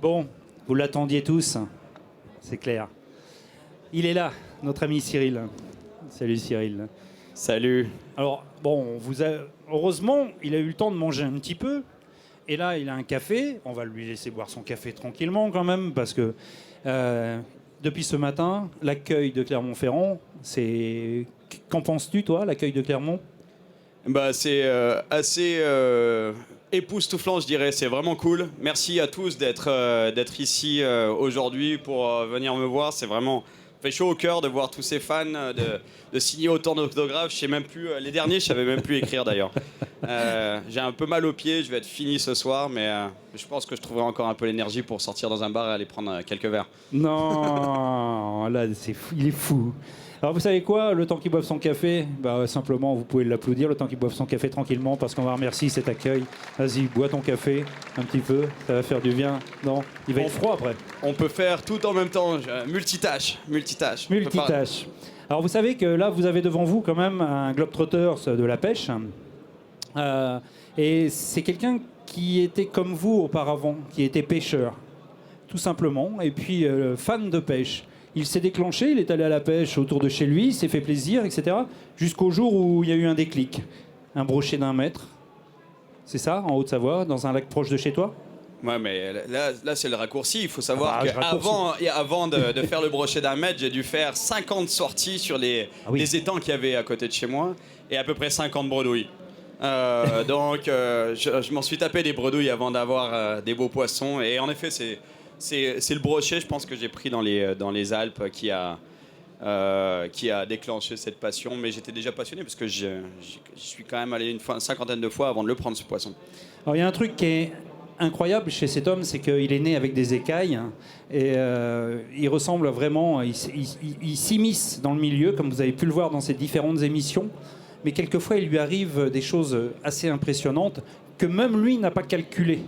Bon, vous l'attendiez tous, c'est clair. Il est là, notre ami Cyril. Salut Cyril. Salut. Alors, bon, heureusement, il a eu le temps de manger un petit peu. Et là, il a un café. On va lui laisser boire son café tranquillement quand même, parce que depuis ce matin, l'accueil de Clermont-Ferrand, c'est... Qu'en penses-tu, toi, l'accueil de Clermont ? Bah, c'est assez époustouflant, je dirais. C'est vraiment cool. Merci à tous d'être ici aujourd'hui pour venir me voir. C'est vraiment fait chaud au cœur de voir tous ces fans, de signer autant d'autographes. Je sais même plus. Les derniers, je savais même plus écrire d'ailleurs. J'ai un peu mal aux pieds. Je vais être fini ce soir, mais je pense que je trouverai encore un peu l'énergie pour sortir dans un bar et aller prendre quelques verres. Non, là, c'est fou, il est fou. Alors vous savez quoi, le temps qu'il boive son café, simplement vous pouvez l'applaudir, le temps qu'il boive son café tranquillement, parce qu'on va remercier cet accueil. Vas-y, bois ton café un petit peu, ça va faire du bien. Non, il va être froid après. On peut faire tout en même temps, multitâche. Multitâche. Alors vous savez que là, vous avez devant vous quand même un globetrotter de la pêche. Et c'est quelqu'un qui était comme vous auparavant, qui était pêcheur, tout simplement, et puis fan de pêche. Il s'est déclenché, il est allé à la pêche autour de chez lui, il s'est fait plaisir, etc. Jusqu'au jour où il y a eu un déclic. Un brochet d'1 mètre. C'est ça, en Haute-Savoie, dans un lac proche de chez toi ? Ouais, mais là c'est le raccourci. Il faut savoir qu'avant de faire le brochet d'1 mètre, j'ai dû faire 50 sorties sur les étangs qu'il y avait à côté de chez moi et à peu près 50 bredouilles. Donc je m'en suis tapé des bredouilles avant d'avoir des beaux poissons. Et en effet, c'est le brochet, je pense, que j'ai pris dans les Alpes qui a déclenché cette passion. Mais j'étais déjà passionné parce que je suis quand même allé une cinquantaine de fois avant de le prendre, ce poisson. Alors il y a un truc qui est incroyable chez cet homme, c'est qu'il est né avec des écailles et il ressemble vraiment, il s'immisce dans le milieu, comme vous avez pu le voir dans ces différentes émissions. Mais quelquefois, il lui arrive des choses assez impressionnantes que même lui n'a pas calculées.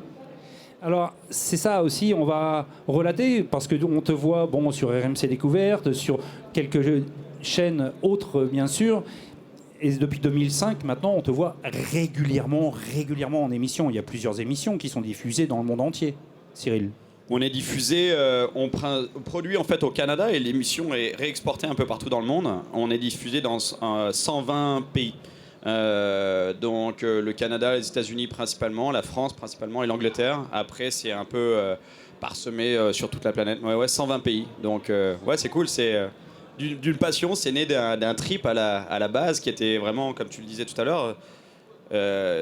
Alors, c'est ça aussi, on va relater, parce qu'on te voit sur RMC Découverte, sur quelques chaînes autres, bien sûr. Et depuis 2005, maintenant, on te voit régulièrement en émission. Il y a plusieurs émissions qui sont diffusées dans le monde entier, Cyril. On est diffusé, on produit en fait au Canada et l'émission est réexportée un peu partout dans le monde. On est diffusé dans 120 pays. Donc le Canada, les États-Unis principalement, la France principalement et l'Angleterre. Après, c'est un peu parsemé sur toute la planète. Ouais, 120 pays. Donc ouais, c'est cool. C'est d'une passion. C'est né d'un trip à la base qui était vraiment, comme tu le disais tout à l'heure,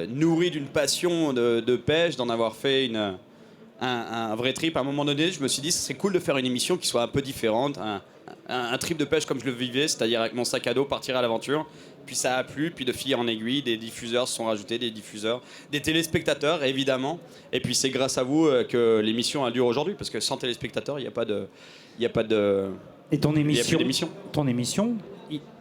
nourri d'une passion de pêche, d'en avoir fait un vrai trip. À un moment donné, je me suis dit, ce serait cool de faire une émission qui soit un peu différente, un trip de pêche comme je le vivais, c'est-à-dire avec mon sac à dos, partir à l'aventure. Puis ça a plu, puis de fil en aiguille, des diffuseurs se sont rajoutés, des téléspectateurs évidemment. Et puis c'est grâce à vous que l'émission a dure aujourd'hui, parce que sans téléspectateurs, il n'y a pas de. Et ton émission, ton émission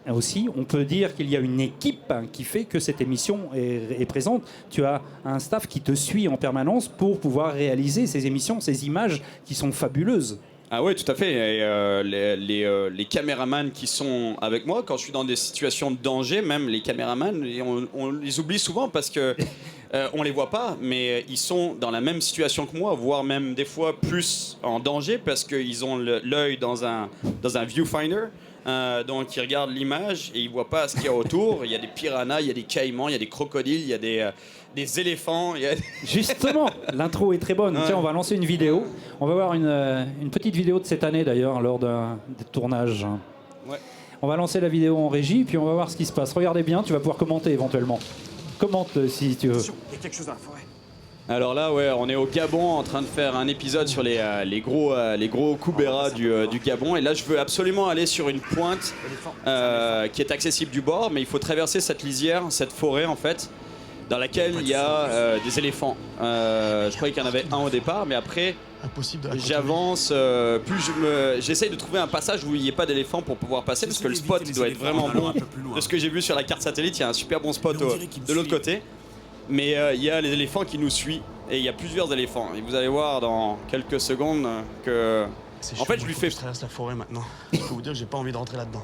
aussi, on peut dire qu'il y a une équipe qui fait que cette émission est présente. Tu as un staff qui te suit en permanence pour pouvoir réaliser ces émissions, ces images qui sont fabuleuses. Ah oui, tout à fait. Et les caméramans qui sont avec moi, quand je suis dans des situations de danger, même les caméramans, on les oublie souvent parce que on les voit pas, mais ils sont dans la même situation que moi, voire même des fois plus en danger parce qu'ils ont l'œil dans un viewfinder. Donc ils regardent l'image et ils voient pas ce qu'il y a autour. Il y a des piranhas, il y a des caïmans, il y a des crocodiles, il y a des éléphants. Justement, l'intro est très bonne. Ouais. Tiens, on va lancer une vidéo. On va voir une petite vidéo de cette année d'ailleurs lors des tournages. Ouais. On va lancer la vidéo en régie puis on va voir ce qui se passe. Regardez bien, tu vas pouvoir commenter éventuellement. Commente si tu veux. Il y a quelque chose dans la forêt. Alors là, ouais, on est au Gabon en train de faire un épisode sur les gros Koubera du Gabon. Et là, je veux absolument aller sur une pointe qui est accessible du bord, mais il faut traverser cette lisière, cette forêt en fait, dans laquelle il y a des éléphants. Je croyais qu'il y en avait un au départ, mais après, j'avance. J'essaye de trouver un passage où il n'y ait pas d'éléphants pour pouvoir passer, parce que le spot il doit être vraiment bon. De ce que j'ai vu sur la carte satellite, il y a un super bon spot de l'autre côté. Mais il y a les éléphants qui nous suivent et il y a plusieurs éléphants. Et vous allez voir dans quelques secondes que. En fait, je lui fais. Je traverse la forêt maintenant. Je peux vous dire que j'ai pas envie de rentrer là-dedans.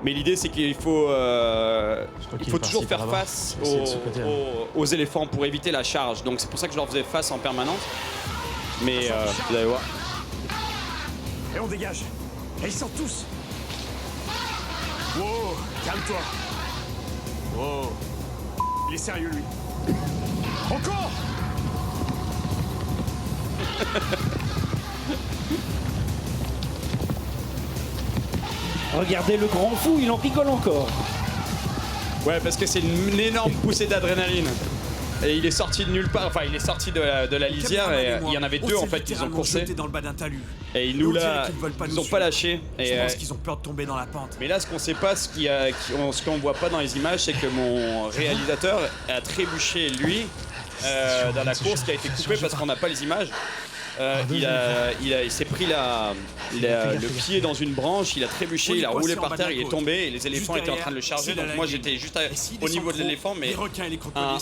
Mais l'idée, c'est qu'il faut, toujours faire face aux éléphants pour éviter la charge. Donc c'est pour ça que je leur faisais face en permanence. Mais vous allez voir. Et on dégage. Et ils sortent tous. Wow, calme-toi. Wow. Il est sérieux, lui. Encore. Regardez le grand fou, il en rigole encore. Ouais, parce que c'est une énorme poussée d'adrénaline. Et il est sorti de nulle part, enfin il est sorti de la lisière et il y en avait deux en fait qui ont coursé. Dans le bas d'un talus. Et ils nous ont pas lâché. Je pense qu'ils ont peur de tomber dans la pente. Mais là ce qu'on sait pas, ce qu'on voit pas dans les images, c'est que mon réalisateur a trébuché lui dans la course qui a été coupée parce qu'on n'a pas les images. Il s'est pris le pied dans une branche, il a trébuché, il a roulé par terre, il est tombé et les éléphants étaient en train de le charger. Donc moi j'étais juste au niveau de l'éléphant, mais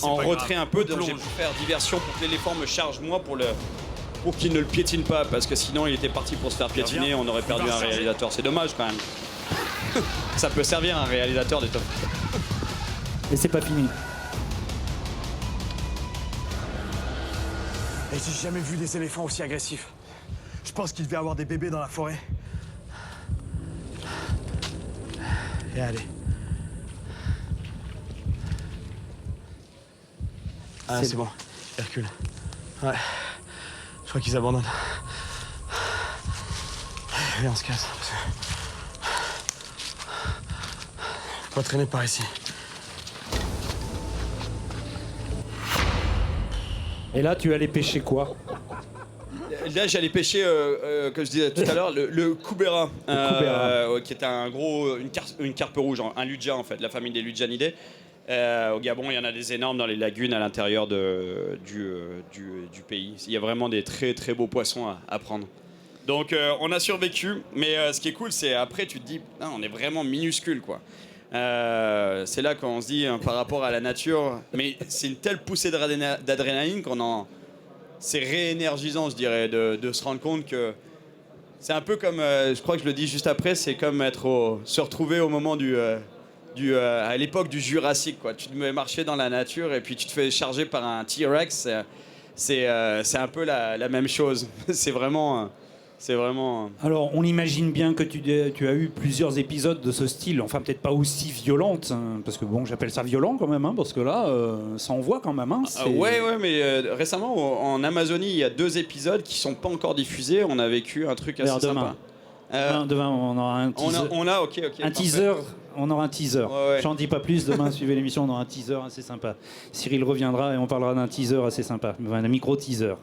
en retrait un peu. Donc j'ai pu faire diversion pour que l'éléphant me charge moi pour qu'il ne le piétine pas, parce que sinon il était parti pour se faire piétiner, on aurait perdu un réalisateur. C'est dommage quand même. Ça peut servir un réalisateur des top. Et c'est pas fini. Et j'ai jamais vu des éléphants aussi agressifs. Je pense qu'il devait avoir des bébés dans la forêt. Et allez. Ah, c'est bon. Hercule. Ouais. Je crois qu'ils abandonnent. Allez, on se casse. Faut pas traîner par ici. Et là, tu allais pêcher quoi? Là, j'allais pêcher, comme je disais tout à l'heure, le Koubera, qui est une carpe rouge, un lugia en fait, la famille des Lugianidae. Au Gabon, il y en a des énormes dans les lagunes à l'intérieur du pays. Il y a vraiment des très très beaux poissons à prendre. Donc, on a survécu, mais ce qui est cool, c'est après, tu te dis, on est vraiment minuscule, quoi. C'est là qu'on se dit par rapport à la nature, mais c'est une telle poussée d'adrénaline c'est réénergisant, je dirais, de se rendre compte que c'est un peu comme, je crois que je le dis juste après, c'est comme se retrouver au moment à l'époque du Jurassique, quoi. Tu te mets marcher dans la nature et puis tu te fais charger par un T-Rex, c'est un peu la même chose. C'est vraiment. Alors, on imagine bien que tu as eu plusieurs épisodes de ce style, enfin peut-être pas aussi violente, hein, parce que bon, j'appelle ça violent quand même, hein, parce que là, ça envoie quand même. Hein, ouais, mais récemment, en Amazonie, il y a 2 épisodes qui sont pas encore diffusés. On a vécu un truc assez sympa. Demain, on aura un teaser. Un teaser. On aura un teaser. Ouais. J'en dis pas plus. Demain, suivez l'émission, on aura un teaser assez sympa. Cyril reviendra et on parlera d'un teaser assez sympa, un micro-teaser.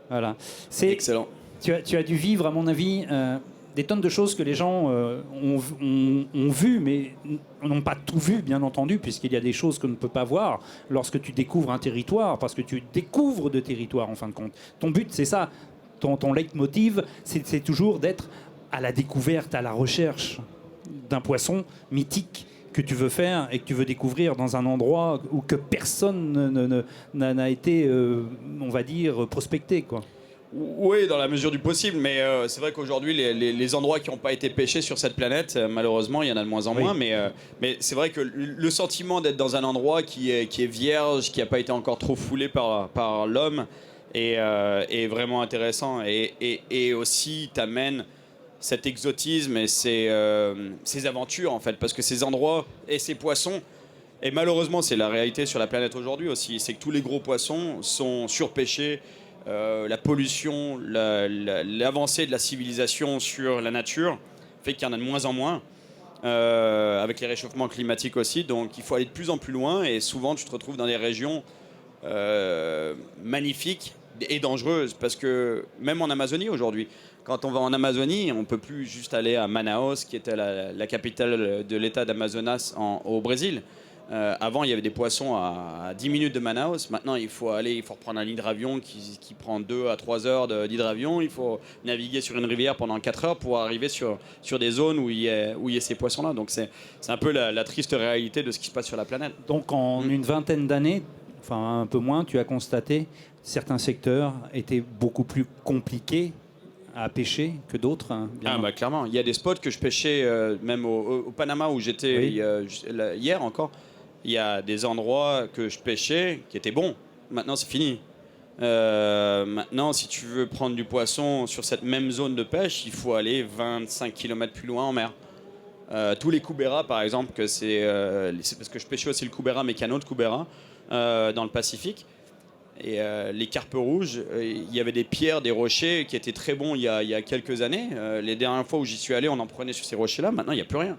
Voilà. C'est excellent. Tu as dû vivre, à mon avis, des tonnes de choses que les gens ont vues, mais n'ont pas tout vu, bien entendu, puisqu'il y a des choses qu'on ne peut pas voir lorsque tu découvres un territoire, parce que tu découvres de territoire, en fin de compte. Ton but, c'est ça. Ton leitmotiv, c'est toujours d'être à la découverte, à la recherche d'un poisson mythique que tu veux faire et que tu veux découvrir dans un endroit où que personne n'a été, on va dire, prospecté, quoi. Oui, dans la mesure du possible, mais c'est vrai qu'aujourd'hui, les endroits qui n'ont pas été pêchés sur cette planète, malheureusement, il y en a de moins en moins, mais c'est vrai que le sentiment d'être dans un endroit qui est vierge, qui n'a pas été encore trop foulé par l'homme, est vraiment intéressant et aussi t'amène cet exotisme et ces aventures, en fait, parce que ces endroits et ces poissons, et malheureusement, c'est la réalité sur la planète aujourd'hui aussi, c'est que tous les gros poissons sont surpêchés. La pollution, l'avancée de la civilisation sur la nature fait qu'il y en a de moins en moins, avec les réchauffements climatiques aussi. Donc il faut aller de plus en plus loin et souvent tu te retrouves dans des régions magnifiques et dangereuses, parce que même en Amazonie aujourd'hui, quand on va en Amazonie, on ne peut plus juste aller à Manaus, qui était la capitale de l'état d'Amazonas au Brésil. Avant, il y avait des poissons à 10 minutes de Manaus. Maintenant, il faut reprendre un hydravion qui prend 2 à 3 heures d'hydravion. Il faut naviguer sur une rivière pendant 4 heures pour arriver sur des zones où il y a ces poissons-là. Donc, c'est un peu la triste réalité de ce qui se passe sur la planète. Donc, en une vingtaine d'années, enfin un peu moins, tu as constaté certains secteurs étaient beaucoup plus compliqués à pêcher que d'autres, hein, clairement. Il y a des spots que je pêchais, même au Panama où j'étais hier encore. Il y a des endroits que je pêchais qui étaient bons. Maintenant, c'est fini. Maintenant, si tu veux prendre du poisson sur cette même zone de pêche, il faut aller 25 km plus loin en mer. Tous les Koubera, par exemple, que c'est parce que je pêchais aussi le Koubera mécano de Koubera dans le Pacifique. Et les carpes rouges, il y avait des pierres, des rochers qui étaient très bons il y a quelques années. Les dernières fois où j'y suis allé, on en prenait sur ces rochers-là. Maintenant, il n'y a plus rien.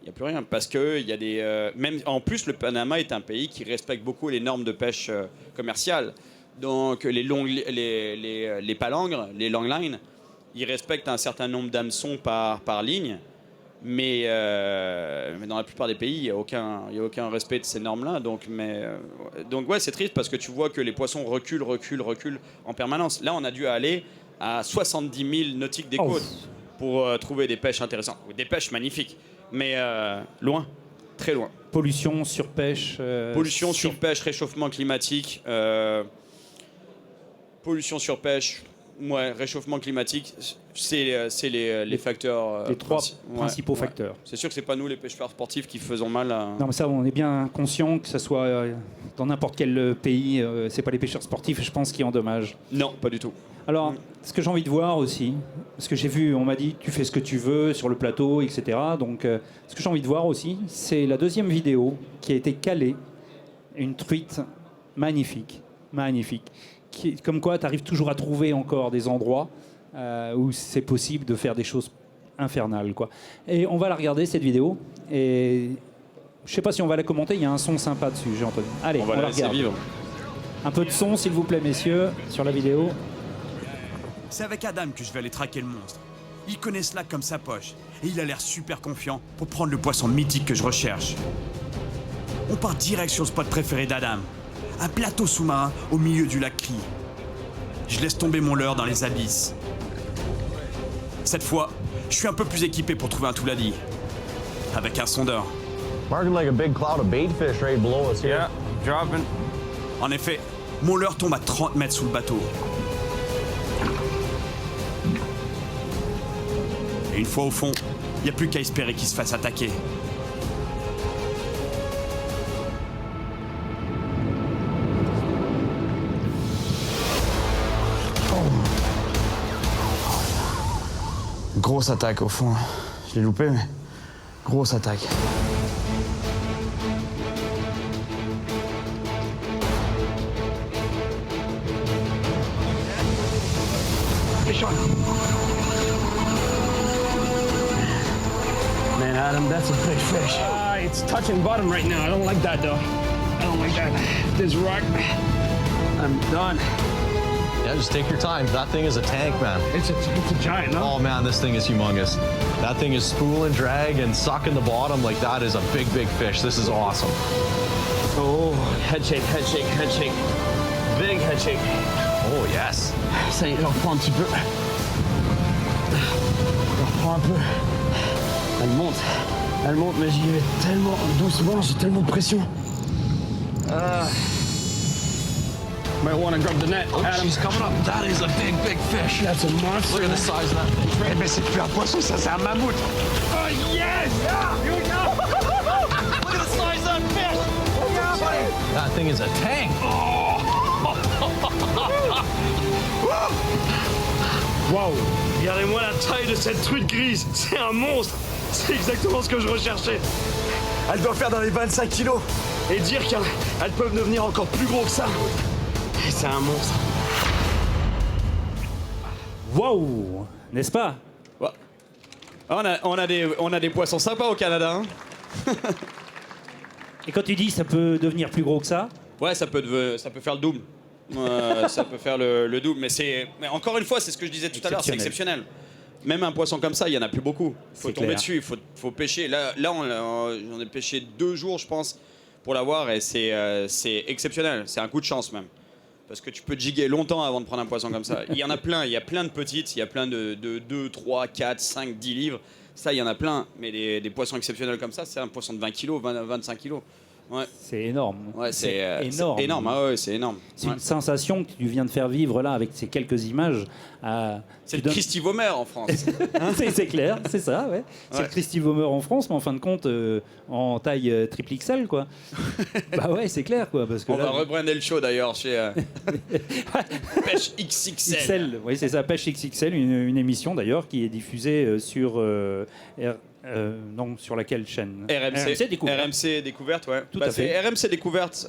Il n'y a plus rien parce que il y a des. Même en plus, le Panama est un pays qui respecte beaucoup les normes de pêche commerciale. Donc les palangres, les longlines, ils respectent un certain nombre d'hameçons par ligne. Mais dans la plupart des pays, il n'y a aucun respect de ces normes-là. Donc ouais, c'est triste parce que tu vois que les poissons reculent en permanence. Là, on a dû aller à 70 000 nautiques des côtes pour trouver des pêches intéressantes. Des pêches magnifiques, mais loin, très loin. Pollution, surpêche. Pollution, surpêche, réchauffement climatique. Pollution, surpêche. Ouais, réchauffement climatique, c'est les facteurs. Les trois principaux facteurs. C'est sûr que c'est pas nous les pêcheurs sportifs qui faisons mal à... Non mais ça, on est bien conscient que ça soit dans n'importe quel pays, c'est pas les pêcheurs sportifs, je pense, qui endommagent. Non, pas du tout. Alors, ce que j'ai envie de voir aussi, parce que j'ai vu, on m'a dit, tu fais ce que tu veux sur le plateau, etc. Donc, ce que j'ai envie de voir aussi, c'est la deuxième vidéo qui a été calée, une truite magnifique. Comme quoi, tu arrives toujours à trouver encore des endroits où c'est possible de faire des choses infernales, quoi. Et on va la regarder, cette vidéo. Et je sais pas si on va la commenter, il y a un son sympa dessus, j'ai entendu. Allez, on va la laisser vivre. Un peu de son, s'il vous plaît, messieurs, sur la vidéo. C'est avec Adam que je vais aller traquer le monstre. Il connaît ce lac comme sa poche. Et il a l'air super confiant pour prendre le poisson mythique que je recherche. On part direct sur le spot préféré d'Adam. Un plateau sous-marin au milieu du lac Clee. Je laisse tomber mon leurre dans les abysses. Cette fois, je suis un peu plus équipé pour trouver un touladi. Avec un sondeur. Marking like a big cloud of bait fish right below us here. Yeah, dropping. En effet, mon leurre tombe à 30 mètres sous le bateau. Et une fois au fond, il n'y a plus qu'à espérer qu'il se fasse attaquer. Grosse attaque au fond. Je l'ai loupé, mais grosse attaque. Man, Adam, that's a big fish. It's touching bottom right now. I don't like that, though. I don't like that. This rock, I'm done. Yeah, just take your time. That thing is a tank, man. It's a giant, no? Oh man, this thing is humongous. That thing is spool and drag and sucking the bottom like that is a big fish. This is awesome. Oh, head shake, head shake, head shake. Big head shake. Oh yes. Ça y est, on reprend un petit peu. On reprend un peu. Elle monte, mais j'y vais tellement doucement, j'ai tellement de pression. Might want to grab the net. Oh, Adam. she's coming up. That is a big fish. That's a monster. Look at the size of that thing. Eh ben, c'est plus un poisson, ça, c'est un mammouth. Oh yes! Yeah, here we go! Look at the size of that fish! Oh, yeah, buddy! That thing is a tank. Wow! Regardez-moi la taille de cette truite grise. C'est un monstre. C'est exactement ce que je recherchais. Elle doit faire dans les 25 kilos. Et dire qu'elles peuvent devenir encore plus gros que ça. Et c'est un monstre. Waouh! N'est-ce pas? Ouais. On a des poissons sympas au Canada. Hein. Et quand tu dis ça peut devenir plus gros que ça? Ouais, ça peut faire le double. Ça peut faire le double. Mais encore une fois, c'est ce que je disais tout à l'heure, c'est exceptionnel. Même un poisson comme ça, il n'y en a plus beaucoup. Il faut tomber dessus, il faut pêcher. Là on a pêché 2 jours, je pense, pour l'avoir. Et c'est exceptionnel. C'est un coup de chance même. Parce que tu peux jiguer longtemps avant de prendre un poisson comme ça. Il y en a plein. Il y a plein de petites. Il y a plein de 2, 3, 4, 5, 10 livres. Ça, il y en a plein. Mais des poissons exceptionnels comme ça, c'est un poisson de 20 kilos, 25 kilos. Ouais. C'est énorme. Ouais, c'est énorme. C'est énorme, ah ouais, c'est énorme. C'est Ouais. une sensation que tu viens de faire vivre là avec ces quelques images. C'est le Christy Vomer en France. C'est clair, c'est ça, ouais. C'est Ouais. le Christy Vomer en France, mais en fin de compte, en taille triple XL, quoi. Bah ouais, c'est clair, quoi. Parce que On là, va rebrander le show d'ailleurs chez Pêche XXL. XL, oui, c'est ça, Pêche XXL, une émission d'ailleurs qui est diffusée sur. Non, sur laquelle chaîne RMC Découverte. RMC Découverte, ouais. Tout à c'est fait. RMC Découverte,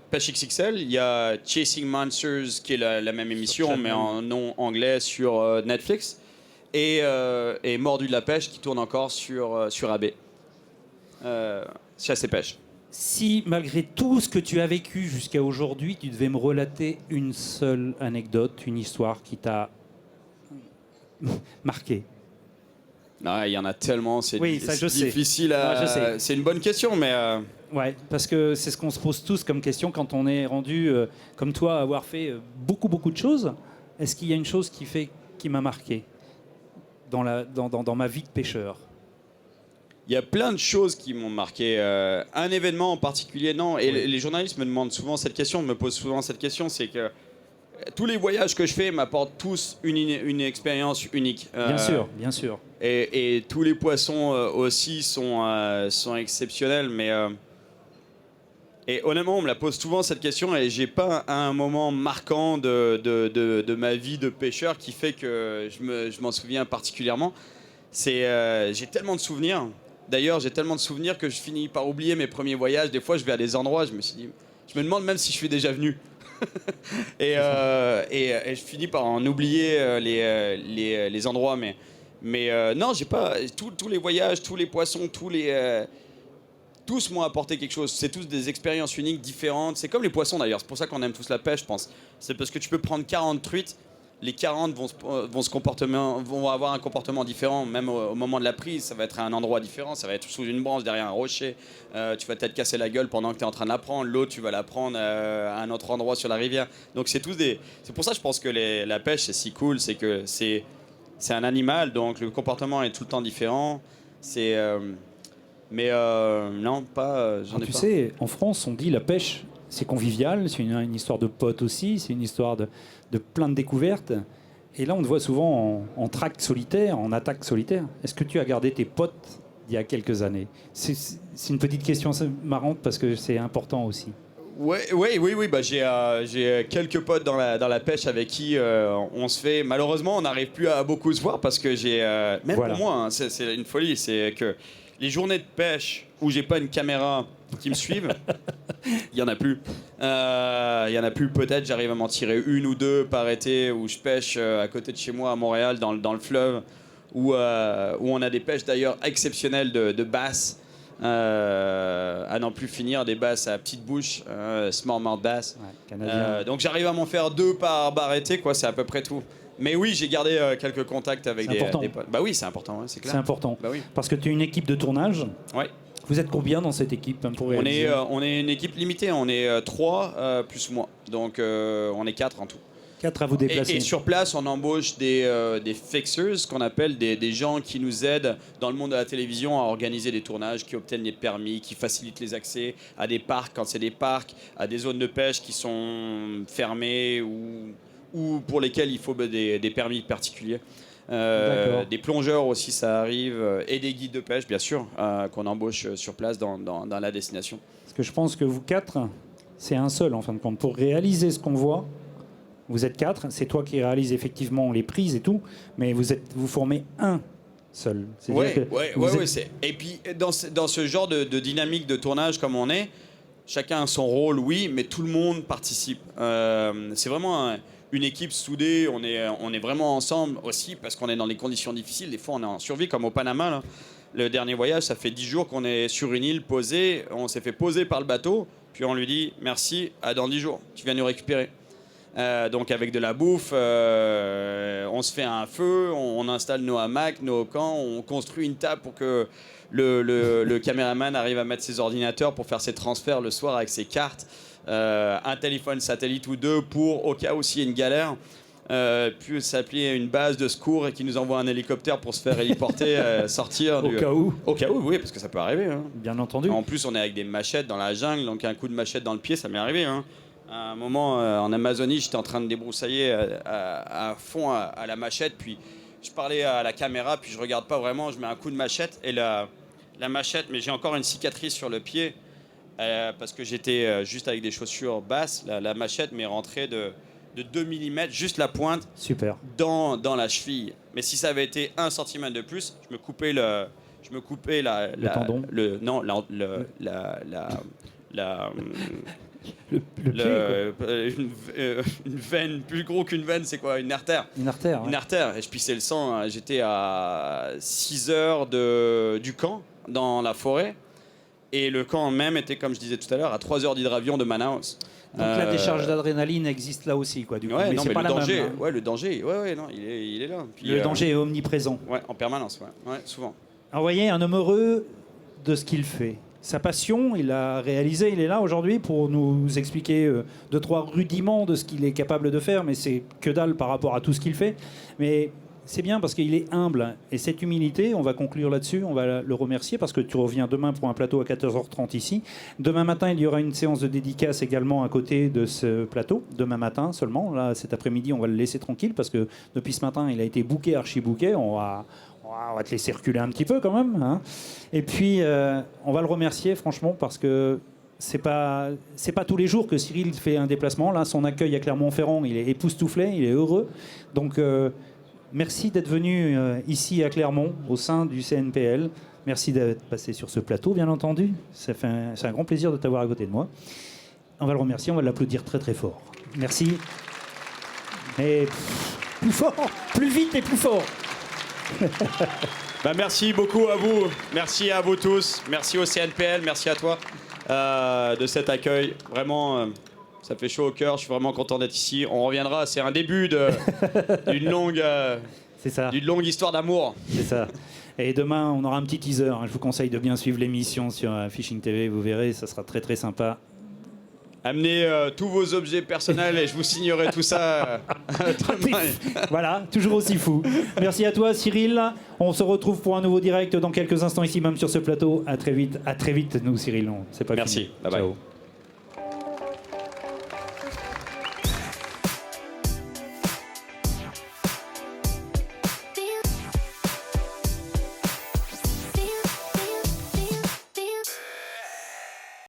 Pêche XXL. Il y a Chasing Monsters qui est la même émission, Sur mais Channel. en nom anglais sur Netflix. Et Mordu de la Pêche qui tourne encore sur AB. Chasse et pêche. Si, malgré tout ce que tu as vécu jusqu'à aujourd'hui, tu devais me relater une seule anecdote, une histoire qui t'a marqué. Non, il y en a tellement, c'est Oui, ça, je sais. difficile à. Ouais, je sais. C'est une bonne question, mais. Ouais, parce que c'est ce qu'on se pose tous comme question quand on est rendu, comme toi, à avoir fait beaucoup de choses. Est-ce qu'il y a une chose qui m'a marqué dans ma vie de pêcheur? Il y a plein de choses qui m'ont marqué. Un événement en particulier, non. Et les journalistes me demandent souvent cette question, me posent souvent cette question, c'est que tous les voyages que je fais m'apportent tous une expérience unique. Bien sûr. Et tous les poissons aussi sont exceptionnels, mais et honnêtement, on me la pose souvent cette question, et j'ai pas un moment marquant de ma vie de pêcheur qui fait que je m'en souviens particulièrement. J'ai tellement de souvenirs. D'ailleurs, j'ai tellement de souvenirs que je finis par oublier mes premiers voyages. Des fois, je vais à des endroits, je me demande même si je suis déjà venu. et je finis par en oublier les endroits, mais non, j'ai pas tous les voyages, tous les poissons, tous m'ont apporté quelque chose. C'est tous des expériences uniques, différentes. C'est comme les poissons d'ailleurs. C'est pour ça qu'on aime tous la pêche, je pense. C'est parce que tu peux prendre 40 truites. Les 40 vont avoir un comportement différent, même au moment de la prise. Ça va être à un endroit différent, ça va être sous une branche, derrière un rocher. Tu vas peut-être casser la gueule pendant que tu es en train de la prendre. L'autre, tu vas la prendre à un autre endroit sur la rivière. Donc c'est pour ça que je pense que la pêche, c'est si cool. C'est que c'est un animal, donc le comportement est tout le temps différent. Non, pas. J'en ai Tu pas. sais, en France, on dit la pêche, c'est convivial, c'est une histoire de potes aussi, c'est une histoire de plein de découvertes. Et là, on te voit souvent en traque solitaire, en attaque solitaire. Est-ce que tu as gardé tes potes d'il y a quelques années? C'est une petite question marrante parce que c'est important aussi. Oui. Bah, j'ai quelques potes dans la pêche avec qui on se fait. Malheureusement, on n'arrive plus à beaucoup se voir parce que même Voilà. pour moi, hein, c'est une folie. C'est que les journées de pêche où j'ai pas une caméra qui me suive, il y en a plus. Il y en a plus. Peut-être j'arrive à m'en tirer une ou deux par été où je pêche à côté de chez moi à Montréal dans le fleuve où on a des pêches d'ailleurs exceptionnelles de basses. À n'en plus finir, des basses à petite bouche, smallmouth bass. Ouais, canadien. Donc j'arrive à m'en faire 2 par été, quoi, c'est à peu près tout. Mais oui, j'ai gardé quelques contacts avec C'est important. des potes. Bah oui, c'est important, ouais, c'est clair. C'est important. Bah oui. Parce que tu es une équipe de tournage. Ouais. Vous êtes combien dans cette équipe pour réaliser? On est une équipe limitée, on est 3 plus moi. Donc on est 4 en tout. 4 à vous déplacer. Et sur place, on embauche des fixers, ce qu'on appelle des gens qui nous aident dans le monde de la télévision à organiser des tournages, qui obtiennent des permis, qui facilitent les accès à des parcs quand c'est des parcs, à des zones de pêche qui sont fermées ou pour lesquelles il faut des permis particuliers. Des plongeurs aussi, ça arrive, et des guides de pêche, bien sûr, qu'on embauche sur place dans la destination. Parce que je pense que vous 4, c'est un seul en fin de compte. Pour réaliser ce qu'on voit, vous êtes 4, c'est toi qui réalise effectivement les prises et tout, mais vous formez un seul. Ouais. êtes... Et puis dans ce genre de dynamique de tournage comme on est, chacun a son rôle, oui, mais tout le monde participe. C'est vraiment une équipe soudée, on est vraiment ensemble aussi parce qu'on est dans des conditions difficiles. Des fois, on est en survie, comme au Panama. Là. Le dernier voyage, ça fait 10 jours qu'on est sur une île posée. On s'est fait poser par le bateau, puis on lui dit merci, à dans 10 jours, tu viens nous récupérer. Donc avec de la bouffe, on se fait un feu, on installe nos hamacs, nos camps, on construit une table pour que le caméraman arrive à mettre ses ordinateurs pour faire ses transferts le soir avec ses cartes, un téléphone satellite ou 2 pour au cas où s'il y a une galère. Puis s'appeler une base de secours et qui nous envoie un hélicoptère pour se faire héliporter, sortir. Au cas où. Au cas où, oui, parce que ça peut arriver. Hein. Bien entendu. En plus, on est avec des machettes dans la jungle, donc un coup de machette dans le pied, ça m'est arrivé. Hein. À un moment, en Amazonie, j'étais en train de débroussailler à fond à la machette, puis je parlais à la caméra, puis je regarde pas vraiment, je mets un coup de machette, et la machette, mais j'ai encore une cicatrice sur le pied, parce que j'étais juste avec des chaussures basses, la machette m'est rentrée de 2 mm, juste la pointe, Super. dans la cheville. Mais si ça avait été 1 cm de plus, je me coupais le tendon. Une veine, plus gros qu'une veine, c'est quoi? Une artère. Une artère. Une artère. Et je pissais le sang. J'étais à 6 heures du camp, dans la forêt. Et le camp même était, comme je disais tout à l'heure, à 3 heures d'hydravion de Manaus. Donc la décharge d'adrénaline existe là aussi, quoi. Du coup. Ouais, mais non, c'est mais pas le la danger, même. Hein. ouais, le danger, non, il est là. Puis, Le danger est omniprésent. Ouais, en permanence, ouais, souvent. Alors, vous voyez, un homme heureux de ce qu'il fait. Sa passion, il a réalisé, il est là aujourd'hui pour nous expliquer 2-3 rudiments de ce qu'il est capable de faire, mais c'est que dalle par rapport à tout ce qu'il fait. Mais c'est bien parce qu'il est humble. Et cette humilité, on va conclure là-dessus, on va le remercier parce que tu reviens demain pour un plateau à 14h30 ici. Demain matin, il y aura une séance de dédicace également à côté de ce plateau. Demain matin seulement. Là, cet après-midi, on va le laisser tranquille parce que depuis ce matin, il a été booké, archi-booké. On va te laisser reculer un petit peu quand même. Hein. Et puis, on va le remercier franchement parce que c'est pas tous les jours que Cyril fait un déplacement. Là, son accueil à Clermont-Ferrand, il est époustouflé, il est heureux. Donc, merci d'être venu ici à Clermont, au sein du CNPL. Merci d'être passé sur ce plateau, bien entendu. C'est un grand plaisir de t'avoir à côté de moi. On va le remercier, on va l'applaudir très très fort. Merci. Et plus fort, plus vite et plus fort. Merci beaucoup à vous, merci à vous tous, merci au CNPL, merci à toi de cet accueil. Vraiment, ça fait chaud au cœur, je suis vraiment content d'être ici. On reviendra, c'est un début d'une longue histoire d'amour. C'est ça. Et demain, on aura un petit teaser. Je vous conseille de bien suivre l'émission sur Fishing TV, vous verrez, ça sera très très sympa. Amenez tous vos objets personnels et je vous signerai tout ça. Voilà, toujours aussi fou. Merci à toi Cyril. On se retrouve pour un nouveau direct dans quelques instants ici même sur ce plateau. À très vite nous Cyril. C'est pas Merci. fini. Bye bye. Ciao.